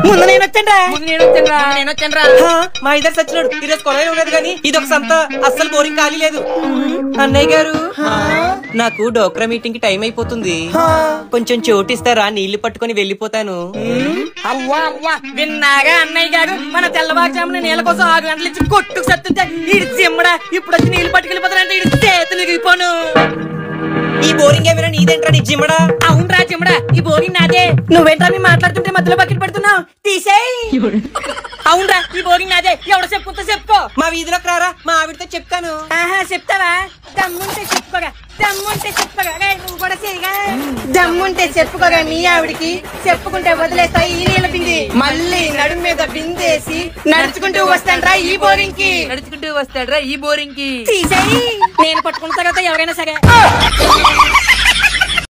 ముందు నేను వచ్చాను. మా ఇద్దరు సచ్చినాడు ఈరోజు కొలవే ఉండదు కానీ ఇది ఒక సంత అస్సలు బోరింగ్ ఖాళీ లేదు. అన్నయ్య గారు నాకు డోక్రా మీటింగ్ కి టైం అయిపోతుంది, కొంచెం చోటిస్తారా? నీళ్లు పట్టుకొని వెళ్ళిపోతాను. అవ్వా అవ్వా విన్నాగా అన్నయ్య గారు మన తెల్లవారుజామున నీళ్ళ కోసం 6 గంటల నుంచి కొట్టుకు సత్తుంటే ఇడి చిమ్మడా ఇప్పుడు వచ్చి నీళ్లు పట్టుకెళ్ళిపోతానంటే ఇడి చేతులు ఇరిగిపోను. ఈ బోరింగ్ ఏమైనా నీదేంట్రా నీ జిమ్మడా? అవునరా చిమ్మడా ఈ బోరింగ్ నాదే. నువ్వేంట్రా మీ మాట్లాడుతుంటే మధ్యలో బకెట్ పెడుతున్నావు, తీసేయ్. అవునరా ఈ బోరింగ్ నాదే. ఎవడో చెప్పుకుంటా చెప్పుకో. మా వీధిలోకి రారా, మా ఆవిడతో చెప్తాను. ఆహా చెప్తావా? దమ్ముంటే చెప్పుకోగా, దమ్ముంటే చెప్పుకోగా. నువ్వు కూడా చేయగా, దమ్ముంటే చెప్పుకోగా. మీ ఆవిడికి చెప్పుకుంటే వదిలేస్తా ఈ నీళ్ళ బింది. మళ్ళీ నడుము మీద బిందేసి నడుచుకుంటూ వస్తాడ్రా ఈ బోరింగ్ కి. తీసేయ్. నేను పట్టుకున్న తర్వాత ఎవరైనా సరే